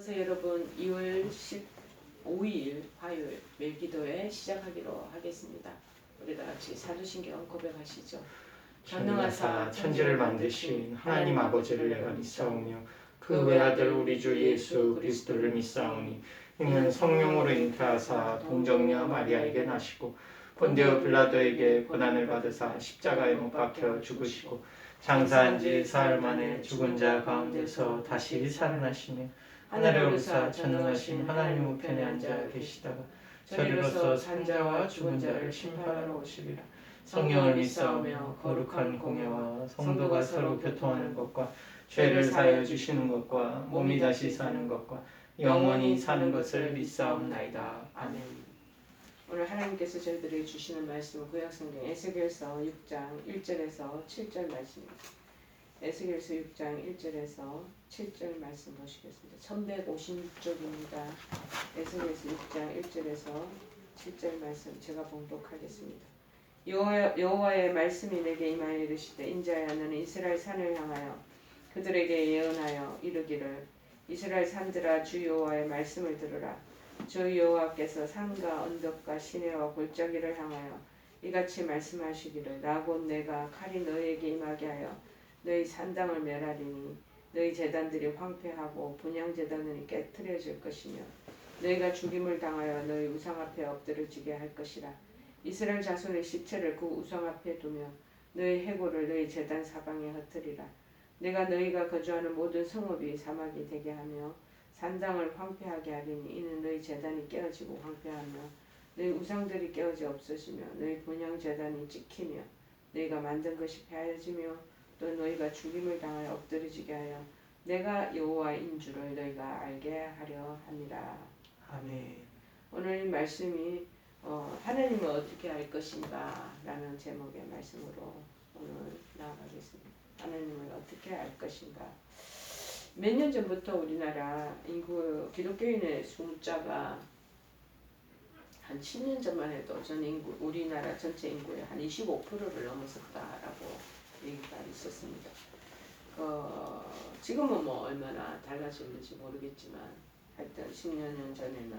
그래서 여러분 2월 15일 화요일 매일기도회 시작하기로 하겠습니다. 우리 다 같이 사도신경 고백하시죠. 전능하사 천지를 만드신 하나님 아버지를 내가 믿사오며 그 외아들 우리 주 예수 그리스도를 믿사오니 이는 성령으로 잉태하사 동정녀 마리아에게 나시고 본디오 빌라도에게 고난을 받으사 십자가에 못 박혀 죽으시고 장사한 지 사흘 만에 죽은 자 가운데서 다시 살아나시며 하늘에 오르사 전능하신 하나님 우편에 앉아 계시다가 저리로서 산자와 죽은 자를 심판하러 오시리라. 성령을 믿사오며 거룩한 공예와 성도가 서로 교통하는 것과 죄를 사하여 주시는 것과 몸이 다시 사는 것과 영원히 사는 것을 믿사옵나이다. 아멘. 오늘 하나님께서 저희들에게 주시는 말씀은 구약성경 에스겔서 6장 1절에서 7절 말씀입니다. 에스겔서 6장 1절에서 7절 말씀 보시겠습니다. 1156쪽입니다. 에스겔서 6장 1절에서 7절 말씀 제가 봉독하겠습니다. 여호와의 말씀이 내게 임하여 이르시되 인자야 너는 이스라엘 산을 향하여 그들에게 예언하여 이르기를 이스라엘 산들아 주 여호와의 말씀을 들으라. 주 여호와께서 산과 언덕과 시내와 골짜기를 향하여 이같이 말씀하시기를 나 곧 내가 칼이 너희에게 임하게 하여 너희 산당을 멸하리니 너희 제단들이 황폐하고 분향제단들이 깨트려질 것이며 너희가 죽임을 당하여 너희 우상 앞에 엎드러지게 할 것이라. 이스라엘 자손의 시체를 그 우상 앞에 두며 너희 해골을 너희 제단 사방에 흩으리라. 내가 너희가 거주하는 모든 성읍이 사막이 되게 하며 산당을 황폐하게 하리니 이는 너희 제단이 깨어지고 황폐하며 너희 우상들이 깨어져 없어지며 너희 분향 제단이 찍히며 너희가 만든 것이 폐하여지며 또 너희가 죽임을 당하여 엎드러지게 하여 내가 여호와인 줄을 너희가 알게 하려 함이라. 아멘. 오늘 이 말씀이 하나님은 어떻게 할 것인가 라는 제목의 말씀으로 오늘 나아가겠습니다. 하나님은 어떻게 할 것인가. 몇 년 전부터 우리나라 인구 기독교인의 숫자가 한 10년 전만 해도 전 인구 우리나라 전체 인구의 한 25%를 넘어섰다라고 얘기가 있었습니다. 지금은 뭐 얼마나 달라졌는지 모르겠지만 하여튼 10년 전에는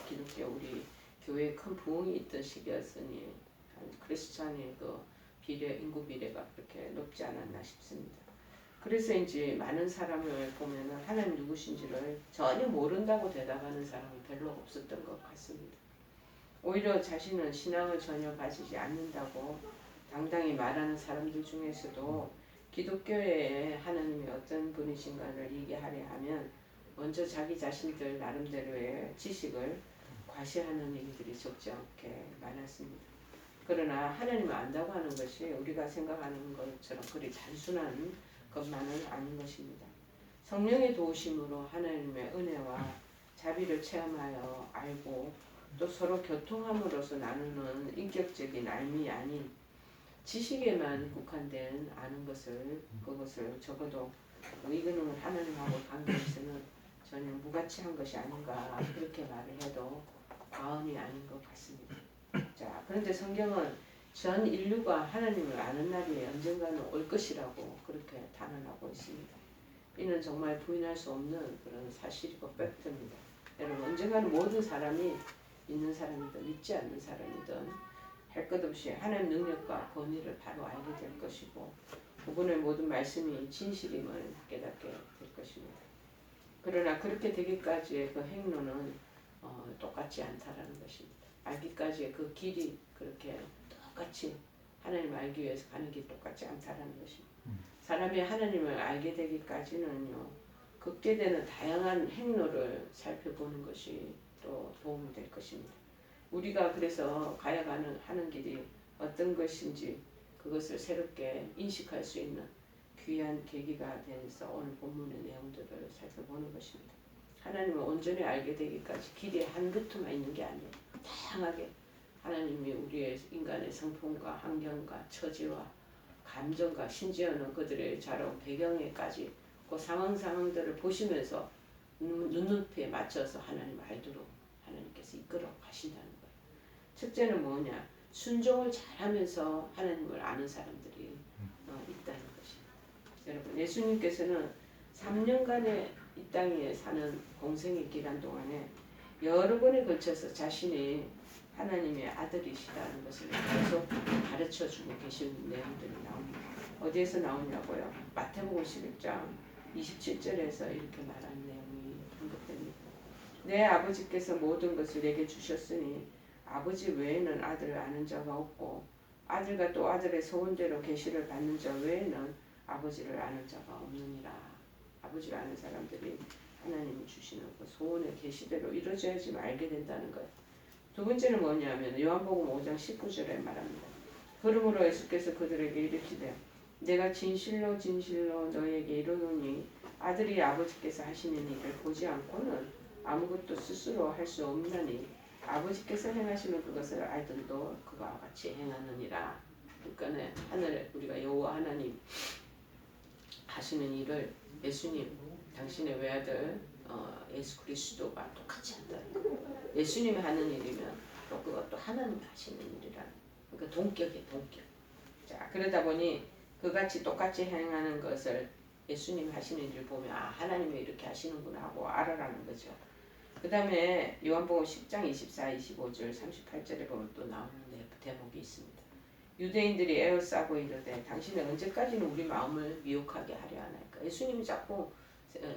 기독교 우리 교회에 큰 부흥이 있던 시기였으니 크리스찬의 그 인구 비례가 그렇게 높지 않았나 싶습니다. 그래서 이제 많은 사람을 보면은 하나님 누구신지를 전혀 모른다고 대답하는 사람은 별로 없었던 것 같습니다. 오히려 자신은 신앙을 전혀 가지지 않는다고 당당히 말하는 사람들 중에서도 기독교의 하나님이 어떤 분이신가를 얘기하려 하면 먼저 자기 자신들 나름대로의 지식을 과시하는 얘기들이 적지 않게 많았습니다. 그러나 하나님을 안다고 하는 것이 우리가 생각하는 것처럼 그리 단순한 것만은 아닌 것입니다. 성령의 도우심으로 하나님의 은혜와 자비를 체험하여 알고 또 서로 교통함으로써 나누는 인격적인 알미 아닌 지식에만 국한된 아는 그것을 적어도 이거는 하나님하고 관계에서는 전혀 무가치한 것이 아닌가 그렇게 말을 해도 과언이 아닌 것 같습니다. 자, 그런데 성경은 전 인류가 하나님을 아는 날이 언젠가는 올 것이라고 그렇게 단언하고 있습니다. 이는 정말 부인할 수 없는 그런 사실이고 팩트입니다. 여러분 언젠가는 모든 사람이 믿는 사람이든 믿지 않는 사람이든 할 것 없이 하나님 능력과 권위를 바로 알게 될 것이고 그분의 모든 말씀이 진실임을 깨닫게 될 것입니다. 그러나 그렇게 되기까지의 그 행로는 똑같지 않다라는 것입니다. 알기까지의 그 길이 그렇게 똑같이 하나님을 알기 위해서 가는 게 똑같지 않다라는 것입니다. 사람이 하나님을 알게 되기까지는요 걷게 되는 다양한 행로를 살펴보는 것이 또 도움이 될 것입니다. 우리가 그래서 가야 하는 길이 어떤 것인지 그것을 새롭게 인식할 수 있는 귀한 계기가 되어서 오늘 본문의 내용들을 살펴보는 것입니다. 하나님을 온전히 알게 되기까지 길이 한 루트만 있는 게 아니에요. 다양하게 하나님이 우리의 인간의 성품과 환경과 처지와 감정과 심지어는 그들의 자라온 배경에까지 그 상황들을 보시면서 눈높이에 맞춰서 하나님 알도록 하나님께서 이끌어 가신다는 거예요. 첫째는 뭐냐? 순종을 잘하면서 하나님을 아는 사람들이 있다는 것입니다. 여러분 예수님께서는 3년간의 이 땅에 사는 공생의 기간 동안에 여러 번에 걸쳐서 자신이 하나님의 아들이시다는 것을 계속 가르쳐주고 계신 내용들이 나옵니다. 어디에서 나오냐고요? 마태복음 11장 27절에서 이렇게 말하는 내용이 언급됩니다. 내 아버지께서 모든 것을 내게 주셨으니 아버지 외에는 아들을 아는 자가 없고 아들과 또 아들의 소원대로 계시를 받는 자 외에는 아버지를 아는 자가 없느니라. 아버지를 아는 사람들이 하나님이 주시는 그 소원의 계시대로 이루어져야지 알게 된다는 거예요. 두 번째는 뭐냐면 요한복음 5장 19절에 말합니다. 그러므로 예수께서 그들에게 이르시되 내가 진실로 진실로 너희에게 이르노니 아들이 아버지께서 하시는 일을 보지 않고는 아무것도 스스로 할 수 없나니 아버지께서 행하시는 그것을 아들도 그와 같이 행하느니라. 그러니까 하늘 우리가 여호와 하나님 하시는 일을 예수님 당신의 외아들 예수 그리스도가 똑같이 한다는 거예요. 예수님이 하는 일이면 또 그것도 하나님 하시는 일이라는 그러니까 동격이에요. 동격. 자 그러다 보니 그같이 똑같이 행하는 것을 예수님 하시는 일을 보면 아 하나님이 이렇게 하시는구나 하고 알아라는 거죠. 그 다음에 요한복음 10장 24, 25절, 38절에 보면 또 나오는 대목이 있습니다. 유대인들이 에워싸고 이르되 당신은 언제까지는 우리 마음을 미혹하게 하려 하나이까. 예수님이 자꾸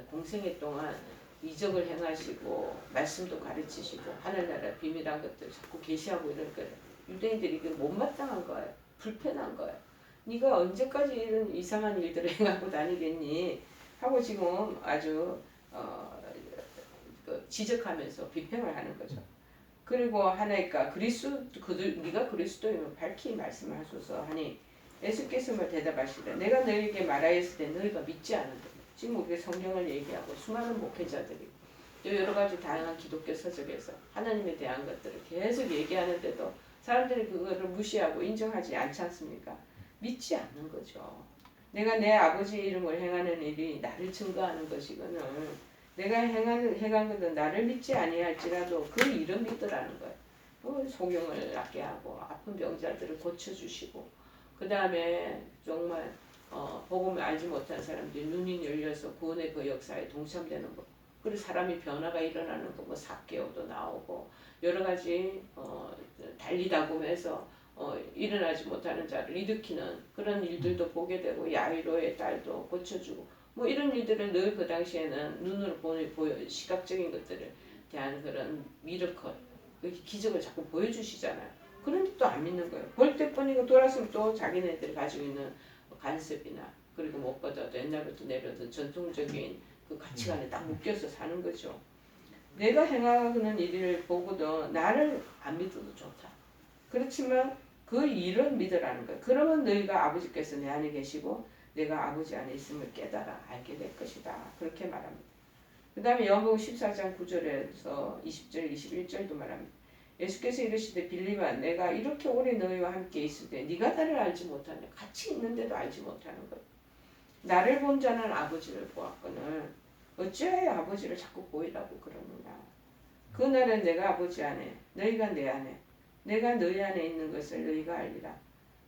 공생애 동안 이적을 행하시고 말씀도 가르치시고 하늘나라 비밀한 것들 자꾸 계시하고 이럴 거예요. 유대인들이 이게 못마땅한 거예요. 불편한 거예요. 네가 언제까지 이런 이상한 일들을 행하고 다니겠니? 하고 지금 아주 지적하면서 비평을 하는 거죠. 그리고 하나니까 네가 그리스도이면 밝히 말씀하소서 하니 예수께서 대답하시되 내가 너희에게 말하였을 때 너희가 믿지 않는다. 지금 우리가 성경을 얘기하고 수많은 목회자들이 또 여러 가지 다양한 기독교 서적에서 하나님에 대한 것들을 계속 얘기하는데도 사람들이 그거를 무시하고 인정하지 않지 않습니까? 믿지 않는 거죠. 내가 내 아버지의 이름을 행하는 일이 나를 증거하는 것이거늘 내가 행한 것은 나를 믿지 아니할지라도 그 일은 믿으라는 거예요. 소경을 낫게 하고 아픈 병자들을 고쳐주시고 그 다음에 정말 복음을 알지 못한 사람들이 눈이 열려서 구원의 그 역사에 동참되는 거 그리고 사람이 변화가 일어나는 거 뭐 삭개오도 나오고 여러 가지 달리다보면서 일어나지 못하는 자를 일으키는 그런 일들도 보게 되고 야이로의 딸도 고쳐주고 뭐 이런 일들을 늘 그 당시에는 눈으로 보여 시각적인 것들을 대한 그런 미러컬 기적을 자꾸 보여주시잖아요. 그런데 또 안 믿는 거예요. 볼 때뿐이고 돌아서면 또 자기네들이 가지고 있는 간섭이나 그리고 무엇보다도 옛날부터 내려오던 전통적인 그 가치관에 딱 묶여서 사는 거죠. 내가 행하는 일을 보고도 나를 안 믿어도 좋다. 그렇지만 그 일은 믿으라는 거예요. 그러면 너희가 아버지께서 내 안에 계시고 내가 아버지 안에 있음을 깨달아 알게 될 것이다. 그렇게 말합니다. 그 다음에 요한복음 14장 9절에서 20절 21절도 말합니다. 예수께서 이르시되 빌립아 내가 이렇게 오래 너희와 함께 있을 때 네가 나를 알지 못하냐. 같이 있는데도 알지 못하는 것. 나를 본 자는 아버지를 보았거늘 어찌하여 아버지를 자꾸 보이라고 그러느냐. 그날은 내가 아버지 안에 너희가 내 안에 내가 너희 안에 있는 것을 너희가 알리라.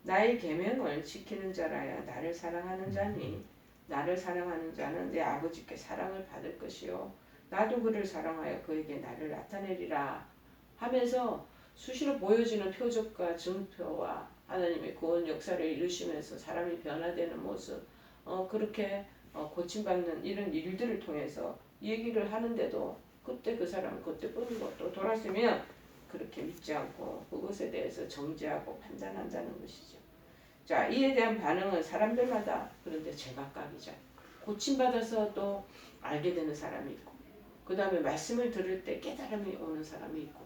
나의 계명을 지키는 자라야 나를 사랑하는 자니 나를 사랑하는 자는 내 아버지께 사랑을 받을 것이요 나도 그를 사랑하여 그에게 나를 나타내리라 하면서 수시로 보여지는 표적과 증표와 하나님의 구원 역사를 이루시면서 사람이 변화되는 모습 그렇게 고침받는 이런 일들을 통해서 얘기를 하는데도 그때 그 사람은 그때뿐이고 또 돌아서면 그렇게 믿지 않고 그것에 대해서 정죄하고 판단한다는 것이죠. 자, 이에 대한 반응은 사람들마다 그런데 제각각이죠. 고침받아서 또 알게 되는 사람이 있고 그 다음에 말씀을 들을 때 깨달음이 오는 사람이 있고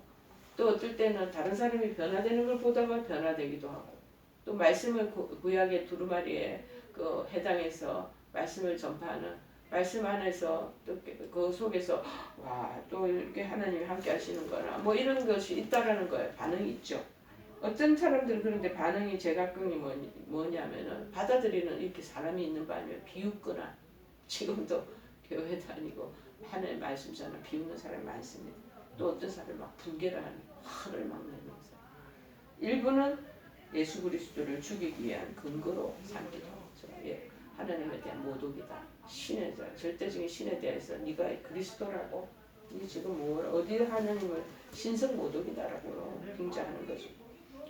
또 어떨 때는 다른 사람이 변화되는 걸 보다가 변화되기도 하고 또 말씀을 구약의 두루마리에 그 해당해서 말씀을 전파하는 말씀 안에서 또 그 속에서 와 또 이렇게 하나님이 함께 하시는거나 뭐 이런 것이 있다라는 거예요. 반응이 있죠. 어떤 사람들은 그런데 반응이 제각각이 뭐냐면은 받아들이는 이렇게 사람이 있는 반면 비웃거나 지금도 교회 다니고 하나님 말씀 전에 비웃는 사람이 많습니다. 또 어떤 사람이 막 분개를 하는 화를 막 내는 사람. 일부는 예수 그리스도를 죽이기 위한 근거로 삼기도 하죠. 예. 하나님에 대한 모독이다. 신에 대한 절대적인 신에 대해서 네가 그리스도라고 네 지금 뭘 어디 하나님을 신성 모독이다라고评价하는 거죠.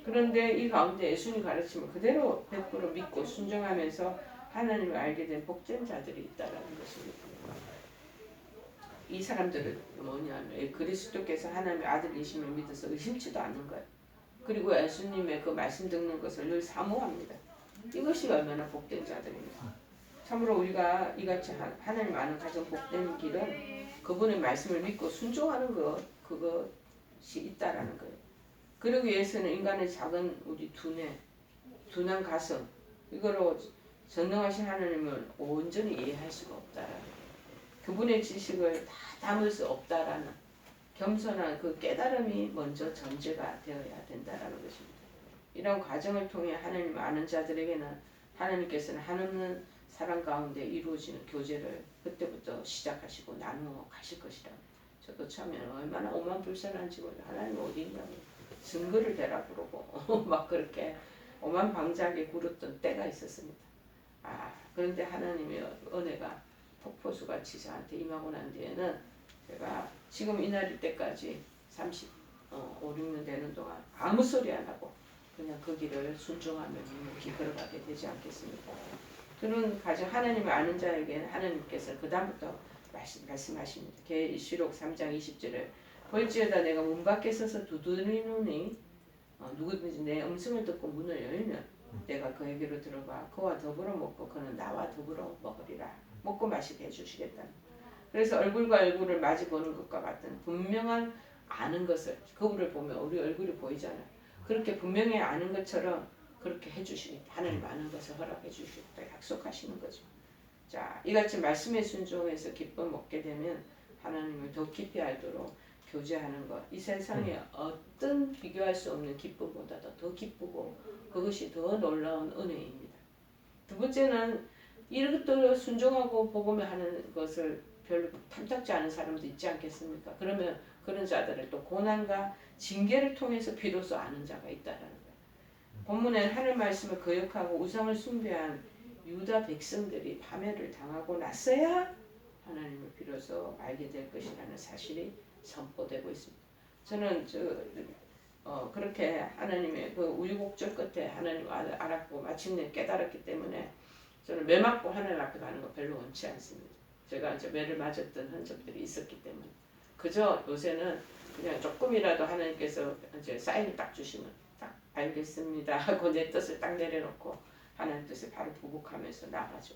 그런데 이 가운데 예수님 가르침을 그대로 100% 믿고 순종하면서 하나님을 알게 된 복된 자들이 있다라는 것입니다. 이 사람들은 뭐냐면 그리스도께서 하나님의 아들이심을 믿어서 의심치도 않는 거예요. 그리고 예수님의 그 말씀 듣는 것을 늘 사모합니다. 이것이 얼마나 복된 자들입니까? 참으로 우리가 이같이 하나님 아는 가장 복된 길은 그분의 말씀을 믿고 순종하는 것, 그것이 있다라는 거예요. 그러기 위해서는 인간의 작은 우리 두뇌, 둔한 가슴, 이거로 전능하신 하나님을 온전히 이해할 수가 없다라는 거예요. 그분의 지식을 다 담을 수 없다라는 겸손한 그 깨달음이 먼저 전제가 되어야 된다라는 것입니다. 이런 과정을 통해 하나님을 아는 자들에게는 하나님께서는 한없는 사랑 가운데 이루어지는 교제를 그때부터 시작하시고 나누어 가실 것이라. 저도 처음에 얼마나 오만불선한지 몰라. 하나님 어디 있냐고 증거를 대라 그러고 막 그렇게 오만방자하게 굴었던 때가 있었습니다. 그런데 하나님의 은혜가 폭포수같이 저한테 임하고 난 뒤에는 제가 지금 이날일 때까지 5, 6년 되는 동안 아무 소리 안 하고 그냥 그 길을 순종하며 묵묵히 걸어가게 되지 않겠습니까? 그런 가정 하나님을 아는 자에게는 하나님께서 그 다음부터 말씀하십니다. 계시록 3장 20절에 볼지어다 내가 문 밖에 서서 두드리노니 누구든지 내 음성을 듣고 문을 열면 내가 그에게로 들어가 그와 더불어 먹고 그는 나와 더불어 먹으리라. 먹고 마시게 해주시겠다. 그래서 얼굴과 얼굴을 마주 보는 것과 같은 분명한 아는 것을 그분을 보면 우리 얼굴이 보이잖아요. 그렇게 분명히 아는 것처럼 그렇게 해주시겠다. 하나님 아는 것을 허락해 주시겠다. 약속하시는 거죠. 자, 이같이 말씀에 순종해서 기쁨 얻게 되면 하나님을 더 깊이 알도록 교제하는 것. 이 세상에 어떤 비교할 수 없는 기쁨보다도 더 기쁘고 그것이 더 놀라운 은혜입니다. 두 번째는 이것도 순종하고 복음을 하는 것을 별로 탐탁지 않은 사람도 있지 않겠습니까? 그러면 그런 자들을 또 고난과 징계를 통해서 비로소 아는 자가 있다라는 거예요. 본문에는 하늘 말씀을 거역하고 우상을 숭배한 유다 백성들이 파멸을 당하고 나서야 하나님을 비로소 알게 될 것이라는 사실이 선포되고 있습니다. 저는 그렇게 하나님의 그 우유곡절 끝에 하나님 알았고 마침내 깨달았기 때문에 저는 매 맞고 하나님 앞에 가는 거 별로 원치 않습니다. 제가 이제 매를 맞았던 흔적들이 있었기 때문에 그저 요새는 그냥 조금이라도 하나님께서 이제 사인을 딱 주시면 딱 알겠습니다 하고 내 뜻을 딱 내려놓고 하나님 뜻을 바로 부복하면서 나가죠.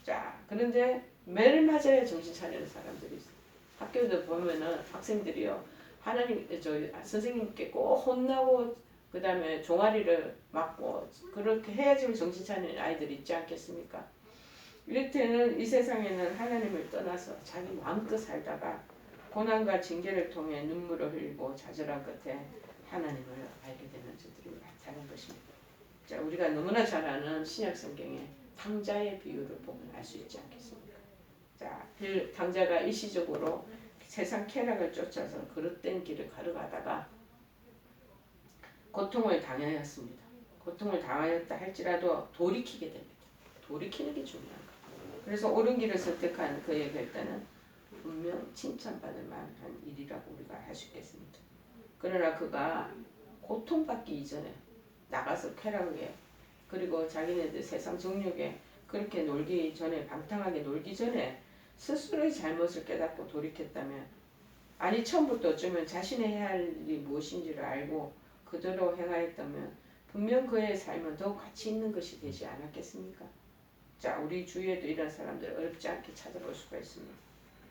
자, 그런데 매를 맞아야 정신 차리는 사람들이 있어요. 학교도 보면은 학생들이요 선생님께 꼭 혼나고 그 다음에 종아리를 맞고 그렇게 해야지 정신 차리는 아이들이 있지 않겠습니까? 이럴 때는 이 세상에는 하나님을 떠나서 자기 마음껏 살다가 고난과 징계를 통해 눈물을 흘리고 좌절한 끝에 하나님을 알게 되는 자들이 많다는 것입니다. 자, 우리가 너무나 잘 아는 신약 성경의 탕자의 비유를 보면 알 수 있지 않겠습니까? 자, 탕자가 일시적으로 세상 쾌락을 쫓아서 그릇된 길을 걸어가다가 고통을 당하였습니다. 고통을 당하였다 할지라도 돌이키게 됩니다. 돌이키는 게 중요한 거예요. 그래서 옳은 길을 선택한 그의 결단은 분명 칭찬받을 만한 일이라고 우리가 할 수 있겠습니다. 그러나 그가 고통받기 이전에 나가서 쾌락에 그리고 자기네들 세상 정욕에 그렇게 놀기 전에 방탕하게 놀기 전에 스스로의 잘못을 깨닫고 돌이켰다면 아니 처음부터 어쩌면 자신이 해야 할 일이 무엇인지를 알고 그대로 행하였다면 분명 그의 삶은 더욱 가치 있는 것이 되지 않았겠습니까? 자, 우리 주위에도 이런 사람들 어렵지 않게 찾아볼 수가 있습니다.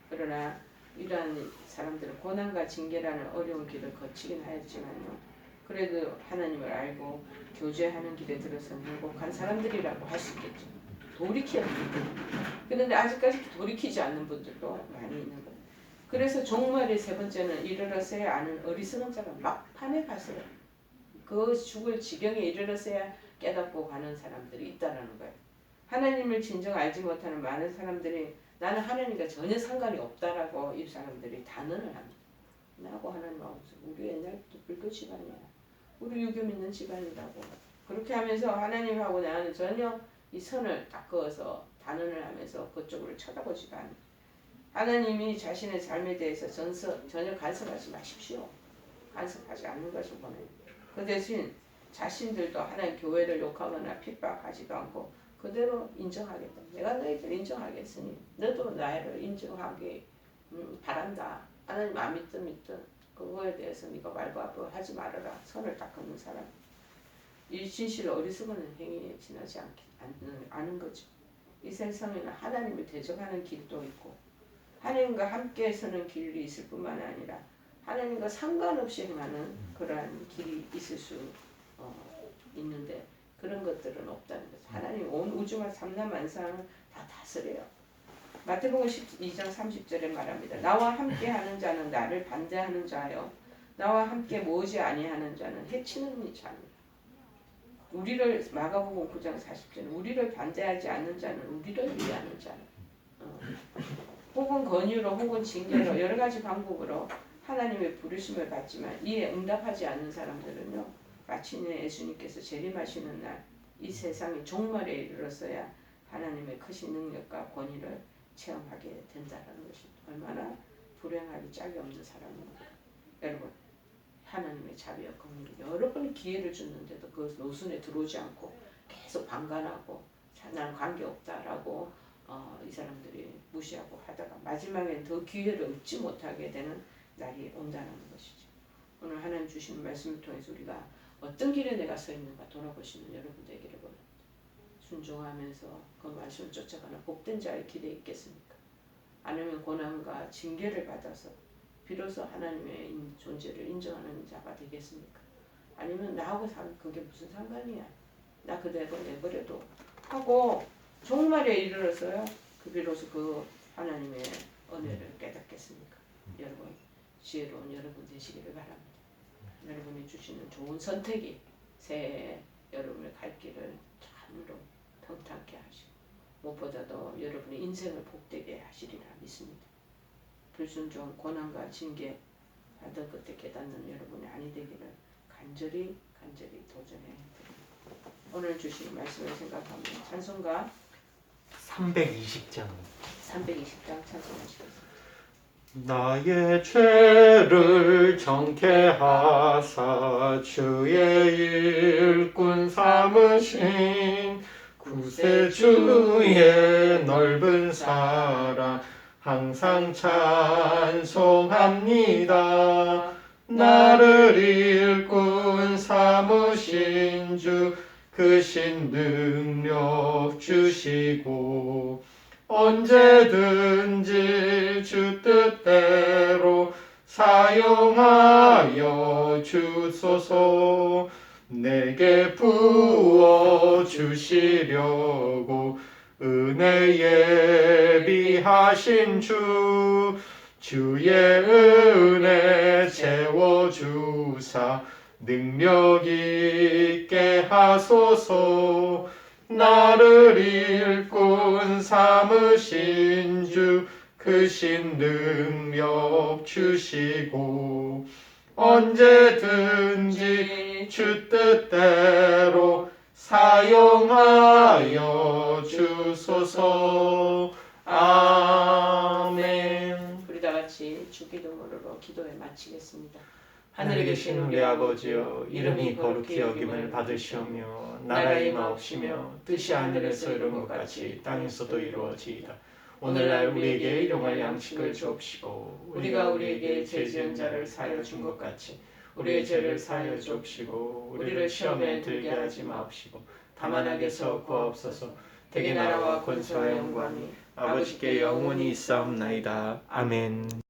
그러나 이러한 사람들은 고난과 징계라는 어려운 길을 거치긴 하였지만요. 그래도 하나님을 알고 교제하는 길에 들어서는 행복한 사람들이라고 할 수 있겠죠. 돌이켜야 합니다. 그런데 아직까지 돌이키지 않는 분들도 많이 있는 거예요. 그래서 종말의 세 번째는 이르렀어야 아는 어리석은 자가 막판에 가서 그 죽을 지경에 이르렀어야 깨닫고 가는 사람들이 있다는 거예요. 하나님을 진정 알지 못하는 많은 사람들이 나는 하나님과 전혀 상관이 없다라고 이 사람들이 단언을 합니다. 나하고 하나님하고 우리 옛날부터 불교 집안이야. 우리 유교 믿는 집안이라고. 그렇게 하면서 하나님하고 나는 전혀 이 선을 딱 그어서 단언을 하면서 그쪽으로 쳐다보지가 않아요. 하나님이 자신의 삶에 대해서 전혀 간섭하지 마십시오. 간섭하지 않는 것을 원해요. 그 대신 자신들도 하나님 교회를 욕하거나 핍박하지도 않고 그대로 인정하겠다. 내가 너희들 인정하겠으니 너도 나를 인정하기 바란다. 하나님 안 믿든 그거에 대해서 네가 말고 하지 말아라. 선을 딱 긋는 사람. 이 진실 어리석은 행위에 지나지 않는 거죠. 이 세상에는 하나님을 대적하는 길도 있고 하나님과 함께 서는 길이 있을 뿐만 아니라 하나님과 상관없이 행하는 그러한 길이 있을 수 있는데 그런 것들은 없다는 거죠. 하나님 온 우주와 삼라만상을 다 다스려요. 마태복음 12장 30절에 말합니다. 나와 함께 하는 자는 나를 반대하는 자요 나와 함께 모으지 아니하는 자는 해치는 자입니다. 우리를 마가복음 9장 40절에 우리를 반대하지 않는 자는 우리를 위하는 자는 혹은 권유로 혹은 징계로 여러 가지 방법으로 하나님의 부르심을 받지만 이에 응답하지 않는 사람들은요 마침내 예수님께서 재림하시는 날 이 세상이 종말에 이르러서야 하나님의 크신 능력과 권위를 체험하게 된다는 것입니다. 얼마나 불행하기 짝이 없는 사람입니까? 여러분 하나님의 자비와 긍휼이 여러 번 기회를 줬는데도 그 노순에 들어오지 않고 계속 방관하고 나는 관계없다라고 이 사람들이 무시하고 하다가 마지막엔 더 기회를 얻지 못하게 되는 날이 온다는 것이죠. 오늘 하나님 주시는 말씀을 통해서 우리가 어떤 길에 내가 서 있는가 돌아보시는 여러분 되기를 원합니다. 순종하면서 그 말씀을 쫓아가는 복된 자의 길에 있겠습니까? 아니면 고난과 징계를 받아서 비로소 하나님의 존재를 인정하는 자가 되겠습니까? 아니면 나하고 그게 무슨 상관이야? 나 그대로 내버려도 하고 종말에 이르러서요 그 비로소 그 하나님의 은혜를 깨닫겠습니까? 여러분 지혜로운 여러분 되시기를 바랍니다. 여러분이 주시는 좋은 선택이 새해 여러분의 갈 길을 참으로 평탄케 하시고 무엇보다도 여러분의 인생을 복되게 하시리라 믿습니다. 불순종, 고난과 징계 받은 끝에 깨닫는 여러분이 아니 되기를 간절히 도전해 드립니다. 오늘 주신 말씀을 생각하면 찬송가 320장 찬송하시겠습니다. 나의 죄를 정케 하사 주의 일꾼 삼으신 구세주의 넓은 사랑 항상 찬송합니다. 나를 일꾼 삼으신 주 크신 능력 주시고 언제든지 주 뜻대로 사용하여 주소서. 내게 부어 주시려고 은혜 예비하신 주의 은혜 채워주사 능력 있게 하소서. 나를 일꾼 삼으신 주 크신 능력 주시고 언제든지 주 뜻대로 사용하여 주소서. 아멘. 우리 다 같이 주기도문으로 기도에 마치겠습니다. 하늘에 계신 우리 아버지여, 이름이 거룩히 여김을 받으시오며 나라가 임하옵시며 뜻이 하늘에서 이룬 것 같이 땅에서도 이루어지이다. 오늘날 우리에게 일용할 양식을 주옵시고 우리가 우리에게 죄 지은 자를 사하여 준 것 같이 우리의 죄를 사하여 주옵시고 우리를 시험에 들게 하지 마옵시고 다만 악에서 구하옵소서. 대개 나라와 권세와 영광이 아버지께 영원히 있사옵나이다. 아멘.